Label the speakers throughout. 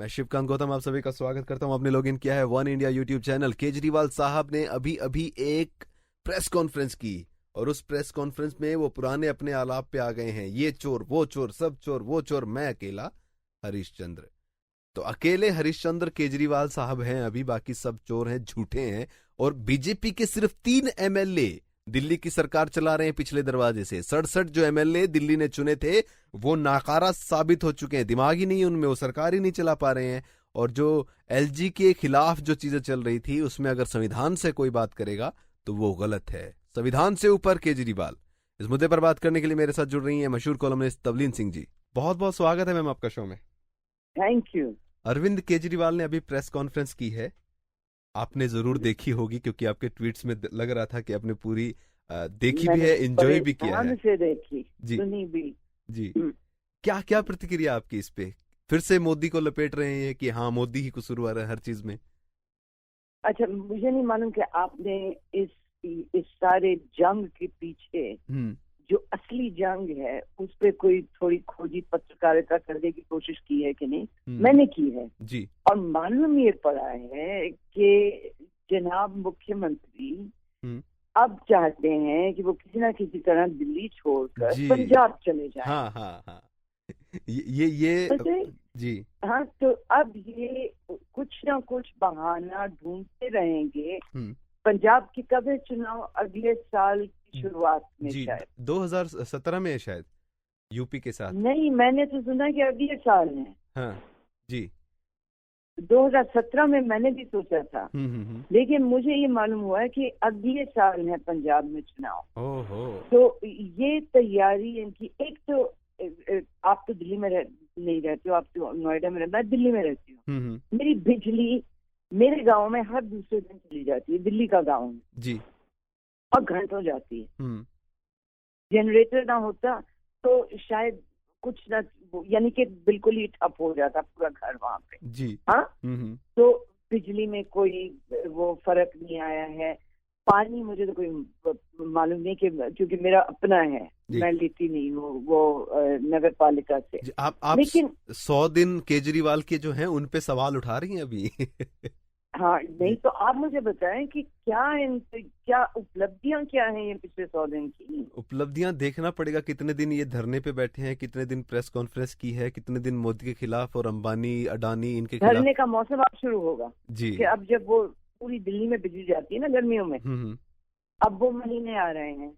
Speaker 1: मैं शिवकांत गौतम आप सभी का स्वागत करता हूं। आपने लॉगिन किया है one India YouTube channel. Kejriwal साहब ने अभी अभी एक प्रेस कॉन्फ्रेंस की और उस प्रेस कॉन्फ्रेंस में वो पुराने अपने आलाप पे आ गए हैं। ये चोर, वो चोर, सब चोर, वो चोर, मैं अकेला हरिश्चंद्र। तो अकेले हरिश्चंद्र केजरीवाल साहब हैं, अभी बाकी सब चोर हैं, झूठे हैं। और बीजेपी के सिर्फ 3 एमएलए दिल्ली की सरकार चला रहे हैं पिछले दरवाजे से। 67 जो एमएलए दिल्ली ने चुने थे वो नाकारा साबित हो चुके हैं, दिमाग ही नहीं उनमें, वो सरकार ही नहीं चला पा रहे हैं। और जो एलजी के खिलाफ जो चीजें चल रही थी उसमें अगर संविधान से कोई बात करेगा तो वो गलत है। संविधान से ऊपर केजरीवाल। इस मुद्दे पर बात करने के लिए मेरे साथ जुड़ रही हैं मशहूर कॉलमनिस्ट तवलीन सिंह जी। बहुत बहुत स्वागत है मैम आपका शो में।
Speaker 2: Thank you.
Speaker 1: अरविंद केजरीवाल ने अभी प्रेस कॉन्फ्रेंस की है, आपने जरूर देखी होगी क्योंकि आपके ट्वीट्स में लग रहा था कि आपने पूरी देखी भी है, एंजॉय भी किया है।
Speaker 2: से देखी,
Speaker 1: जी
Speaker 2: सुनी भी।
Speaker 1: जी। क्या क्या प्रतिक्रिया आपकी इस पे? फिर से मोदी को लपेट रहे हैं कि हाँ मोदी ही कसूरवार है हर चीज में।
Speaker 2: अच्छा, मुझे नहीं मालूम कि आपने इस सारे जंग के पीछे जो असली जंग है उस पे कोई थोड़ी खोजी पत्रकारिता करने की कोशिश की है कि नहीं। मैंने की है
Speaker 1: जी।
Speaker 2: और मालूम ये पड़ा है कि जनाब मुख्यमंत्री अब चाहते हैं कि वो किसी ना किसी तरह दिल्ली छोड़कर पंजाब चले जाएं।
Speaker 1: हाँ हाँ हाँ। ये जी
Speaker 2: हाँ, तो अब ये कुछ ना कुछ बहाना ढूंढते रहेंगे। पंजाब की कब है चुनाव? अगले साल की शुरुआत में
Speaker 1: जी,
Speaker 2: शायद
Speaker 1: 2017 में है शायद, यूपी के साथ।
Speaker 2: नहीं, मैंने तो सुना कि अगले साल है।
Speaker 1: हाँ जी।
Speaker 2: 2017 में मैंने भी सोचा था, लेकिन मुझे ये मालूम हुआ है कि अगले साल है पंजाब में चुनाव।
Speaker 1: ओहो।
Speaker 2: तो ये तैयारी इनकी, एक तो आप तो दिल्ली में नहीं रहते हो, आप तो नोएडा में रहते, मैं दिल्ली में रहती हूँ। मेरी बिजली मेरे गांव में हर दूसरे दिन चली जाती है, दिल्ली का गांव है
Speaker 1: जी,
Speaker 2: और घंटों जाती है। जनरेटर ना होता तो शायद कुछ ना, यानी कि बिल्कुल ही ठप हो जाता पूरा घर वहां पे
Speaker 1: जी।
Speaker 2: हाँ। तो बिजली में कोई वो फर्क नहीं आया है। पानी मुझे तो कोई मालूम नहीं, कि क्योंकि मेरा अपना है, मैं लेती नहीं हूँ वो नगर पालिका से।
Speaker 1: आप
Speaker 2: लेकिन
Speaker 1: 100 दिन केजरीवाल के जो हैं उन पे सवाल उठा रही हैं अभी।
Speaker 2: हाँ, नहीं तो आप मुझे बताएं कि क्या उपलब्धियां क्या हैं ये पिछले 100 दिन की?
Speaker 1: उपलब्धियां देखना पड़ेगा, कितने दिन ये धरने पे बैठे हैं, कितने दिन प्रेस कॉन्फ्रेंस की है, कितने दिन मोदी के खिलाफ और अंबानी अडानी इनके खिलाफ।
Speaker 2: धरने का मौसम अब शुरू होगा
Speaker 1: जी,
Speaker 2: कि अब जब वो पूरी दिल्ली में बिजली जाती है ना गर्मियों में, अब वो महीने आ रहे हैं।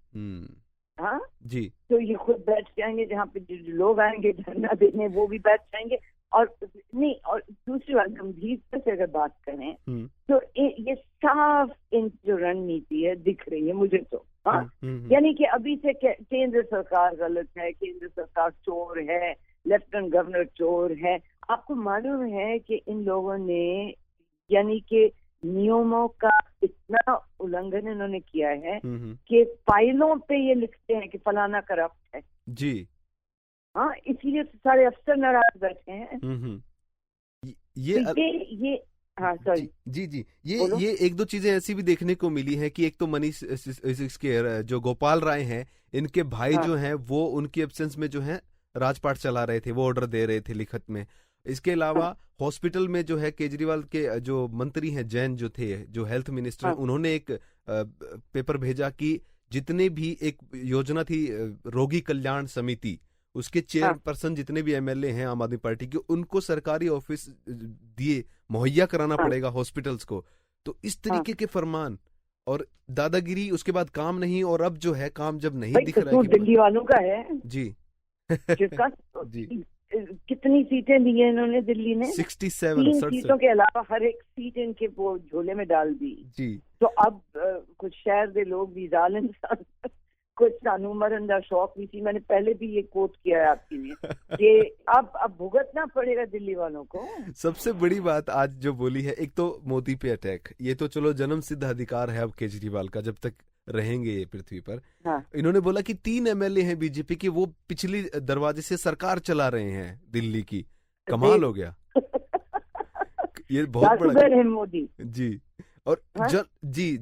Speaker 2: हाँ
Speaker 1: जी।
Speaker 2: तो ये खुद बैठ जाएंगे, जहाँ पे जो लोग आएंगे धरना देने वो भी बैठ जाएंगे। और नहीं, और दूसरी बात, गंभीरता से अगर बात करें तो ये साफ इन जो रणनीति है दिख रही है मुझे तो। हाँ, यानी कि अभी से केंद्र सरकार गलत है, केंद्र सरकार चोर है, लेफ्टिनेंट गवर्नर चोर है। आपको मालूम है कि इन लोगों ने, यानी कि नियमों का इतना उल्लंघन इन्होंने किया है कि फाइलों पे ये लिखते हैं कि फलाना करप्ट है
Speaker 1: जी।
Speaker 2: हाँ, इसलिए सारे अफसर नाराज बैठे हैं। ये हाँ, सॉरी
Speaker 1: जी जी। ये एक दो चीजें ऐसी भी देखने को मिली है कि एक तो मनीष इसके जो गोपाल राय हैं, इनके भाई जो हैं वो उनकी एब्सेंस में जो है राजपाट चला रहे थे, वो ऑर्डर दे रहे थे लिखत में। इसके अलावा हॉस्पिटल में जो है केजरीवाल के जो मंत्री हैं जैन जो थे, जो हेल्थ मिनिस्टर, उन्होंने एक पेपर भेजा कि जितने भी एक योजना थी रोगी कल्याण समिति, उसके चेयरपर्सन जितने भी एमएलए हैं आम आदमी पार्टी के, उनको सरकारी ऑफिस दिए मुहैया कराना पड़ेगा हॉस्पिटल्स को। तो इस तरीके के फरमान और दादागिरी, उसके बाद काम नहीं, और अब जो है काम जब नहीं दिख रहा है
Speaker 2: दिल्ली वालों का है
Speaker 1: जी।
Speaker 2: जी। कितनी सीटें दी है इन्होंने दिल्ली ने?
Speaker 1: 67
Speaker 2: 3 सीटों के अलावा हर एक सीट इनके वो झोले में डाल दी
Speaker 1: जी।
Speaker 2: तो अब कुछ शहर के लोग भी जालिम कुछ सानू मरन का शौक भी थी। मैंने पहले भी ये कोट किया है आपके लिए कि अब भुगतना पड़ेगा दिल्ली वालों को। सबसे
Speaker 1: बड़ी बात आज जो बोली है, एक तो मोदी पे अटैक, ये तो चलो जन्म सिद्ध अधिकार है अब केजरीवाल का, जब तक रहेंगे ये पृथ्वी पर। हाँ। इन्होंने बोला कि 3 एमएलए हैं बीजेपी के, वो पिछली दरवाजे से सरकार चला रहे हैं दिल्ली की। कमाल हो गया। ये बहुत बड़ा
Speaker 2: है मोदी
Speaker 1: जी। और हाँ? जी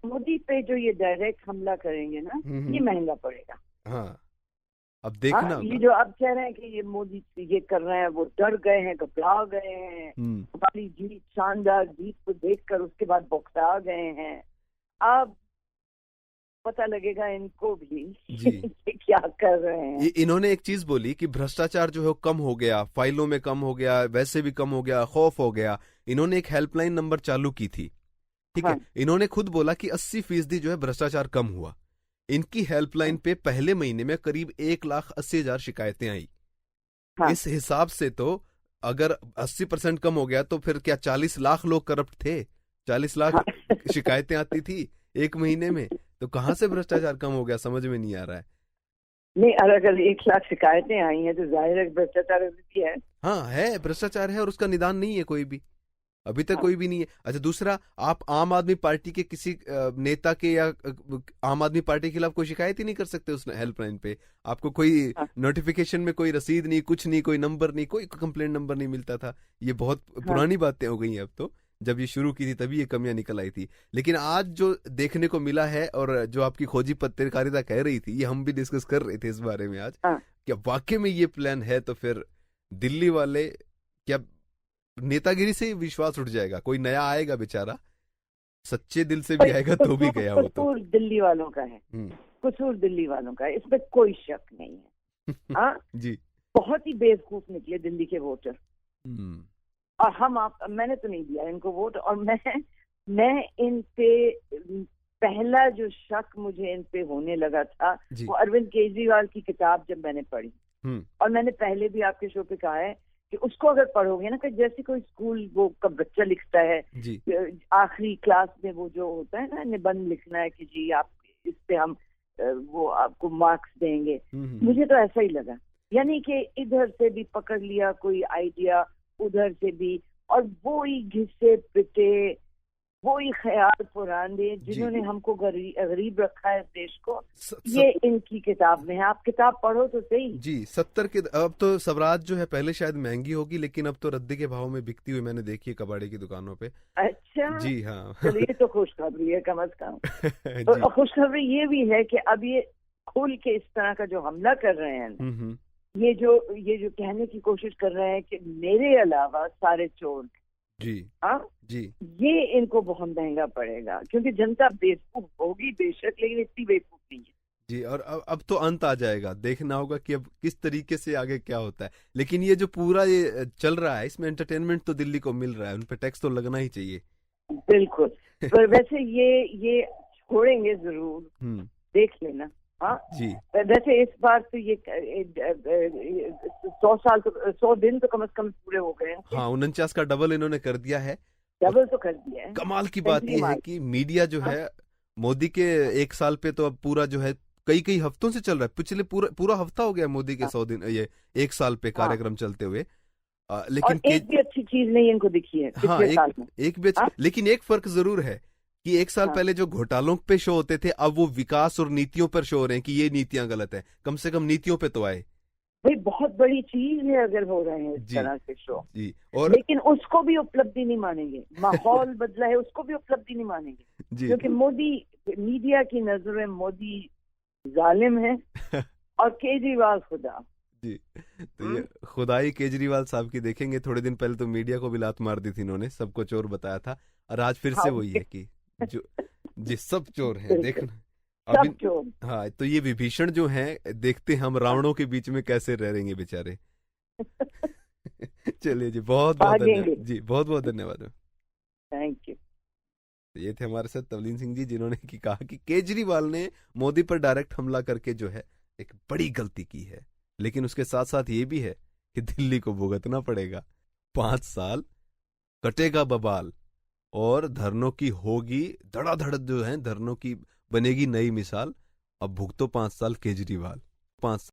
Speaker 2: मोदी पे जो ये डायरेक्ट हमला करेंगे ना, ये महंगा पड़ेगा।
Speaker 1: हाँ, अब देखना
Speaker 2: ये जो आप कह रहे हैं कि ये मोदी ये कर रहे हैं, वो डर गए हैं, घबरा गए हैं, हमारी जीत, शानदार जीत को देखकर उसके बाद बौखला गए हैं। अब पता लगेगा इनको भी कि क्या कर रहे हैं।
Speaker 1: इन्होंने एक चीज बोली कि भ्रष्टाचार जो है कम हो गया, फाइलों में कम हो गया, वैसे भी कम हो गया, खौफ हो गया। इन्होंने एक हेल्पलाइन नंबर चालू की थी, ठीक है। इन्होंने खुद बोला कि 80% जो है भ्रष्टाचार कम हुआ। इनकी हेल्पलाइन पे पहले महीने में करीब 1,80,000 शिकायतें आई। इस हिसाब से तो अगर 80% कम हो गया तो फिर क्या 40 लाख लोग करप्ट थे? 40 लाख शिकायतें आती थी एक महीने में, तो कहाँ से भ्रष्टाचार कम हो गया, समझ में नहीं आ रहा है।
Speaker 2: नहीं, अगर 1 लाख शिकायतें आई हैं तो जाहिर है भ्रष्टाचार है।
Speaker 1: हाँ, है, भ्रष्टाचार है और उसका निदान नहीं है कोई भी, अभी तक कोई भी नहीं है। अच्छा, दूसरा, आप आम आदमी पार्टी के किसी नेता के या आम आदमी पार्टी के खिलाफ कोई शिकायत ही नहीं कर सकते उस हेल्पलाइन पे। आपको कोई नोटिफिकेशन में कोई रसीद नहीं, कुछ नहीं, कोई नंबर नहीं, कोई कंप्लेंट नंबर नहीं मिलता था। ये बहुत पुरानी बातें हो गई हैं अब तो। जब ये शुरू की थी तभी ये कमियां निकल आई थी। लेकिन आज जो देखने को मिला है और जो आपकी खोजी पत्रकारिता कह रही थी, ये हम भी डिस्कस कर रहे थे इस बारे में आज, क्या वाकई में ये प्लान है? तो फिर दिल्ली वाले क्या नेतागिरी से विश्वास उठ जाएगा? कोई नया आएगा बेचारा, सच्चे दिल से भी आएगा तो भी गया हो तो।
Speaker 2: कसूर दिल्ली वालों का है, कसूर दिल्ली वालों का है, इसमें कोई शक नहीं है।
Speaker 1: जी,
Speaker 2: बहुत ही बेवकूफ निकले दिल्ली के वोटर। और मैंने तो नहीं दिया इनको वोट, और मैं इन पे पहला जो शक मुझे इन पे होने लगा था वो अरविंद केजरीवाल की किताब जब मैंने पढ़ी। और मैंने पहले भी आपके शो पे कहा है कि उसको अगर पढ़ोगे ना, कि जैसे कोई स्कूल वो का बच्चा लिखता है आखिरी क्लास में, वो जो होता है ना निबंध लिखना है कि जी आप इस पे हम वो आपको मार्क्स देंगे, मुझे तो ऐसा ही लगा। यानी कि इधर से भी पकड़ लिया कोई आइडिया, उधर से भी, और वो ही घिसे पिटे, वो ही ख्याल पुराने जिन्होंने हमको गरीब रखा है देश को, ये इनकी किताब में है। आप किताब पढ़ो तो सही।
Speaker 1: जी, 70 के अब तो स्वराज जो है पहले शायद महंगी होगी, लेकिन अब तो रद्दी के भाव में बिकती हुई मैंने देखी है कबाड़ी की दुकानों पे।
Speaker 2: अच्छा,
Speaker 1: जी हाँ।
Speaker 2: चलिए, तो खुशखबरी है कम से कम। तो खुशखबरी ये भी है कि अब ये खुल के इस तरह का जो हमला कर रहे हैं, ये जो कहने की कोशिश कर रहे हैं कि मेरे अलावा सारे चोर, जी, ये इनको बहुत महंगा पड़ेगा, क्योंकि जनता बेवकूफ होगी बेशक, लेकिन इतनी बेवकूफ नहीं है।
Speaker 1: जी, और अब तो अंत आ जाएगा, देखना होगा कि अब किस तरीके से आगे क्या होता है। लेकिन ये जो पूरा ये चल रहा है, इसमें एंटरटेनमेंट तो दिल्ली को मिल रहा है, उन पे टैक्स तो लगना ही चाहिए।
Speaker 2: बिल्कुल। पर वैसे ये छोड़ेंगे जरूर, देख लेना।
Speaker 1: जी,
Speaker 2: वैसे इस बार तो ये 100 दिन तो कम से कम पूरे हो गए हैं।
Speaker 1: हाँ, 49 का डबल इन्होंने कर दिया है।
Speaker 2: डबल तो कर दिया है।
Speaker 1: कमाल की बात यह है कि मीडिया जो है मोदी के 1 साल पे तो अब पूरा जो है कई हफ्तों से चल रहा है। पिछले पूरा हफ्ता हो गया मोदी के 100 दिन, ये 1 साल पे कार्यक्रम चलते हुए। लेकिन
Speaker 2: एक भी अच्छी चीज नहीं इनको दिखी है।
Speaker 1: हाँ, एक भी लेकिन एक फर्क जरूर है कि 1 साल पहले जो घोटालों पे शो होते थे, अब वो विकास और नीतियों पर शो हो रहे हैं कि ये नीतियां गलत है। कम से कम नीतियों पे तो आए।
Speaker 2: भाई बहुत बड़ी चीज है अगर हो रहे हैं इस तरह के शो।
Speaker 1: जी, और
Speaker 2: लेकिन उसको भी उपलब्धि नहीं मानेंगे। माहौल बदला है, उसको भी उपलब्धि नहीं मानेंगे, क्योंकि मोदी, मीडिया की नजर में मोदी जालिम है और केजरीवाल खुदा।
Speaker 1: जी, तो ये खुदाई केजरीवाल साहब की देखेंगे। थोड़े दिन पहले तो मीडिया को भी लात मार दी थी इन्होंने, सबको चोर बताया था, और आज फिर से वही है कि जी सब चोर हैं, देखना अभी। हाँ, तो ये विभीषण जो हैं, देखते हम रावणों के बीच में कैसे रह रहेंगे बेचारे। चलिए जी, बहुत बहुत धन्यवाद जी, बहुत बहुत धन्यवाद।
Speaker 2: Thank you.
Speaker 1: ये थे हमारे साथ तवलीन सिंह जी, जिन्होंने कहा कि केजरीवाल ने मोदी पर डायरेक्ट हमला करके जो है एक बड़ी गलती की है, लेकिन उसके साथ साथ ये भी है कि दिल्ली को भुगतना पड़ेगा। 5 साल कटेगा बबाल, और धरनों की होगी धड़ाधड़, जो है धरनों की बनेगी नई मिसाल। अब भुगतो 5 साल केजरीवाल, 5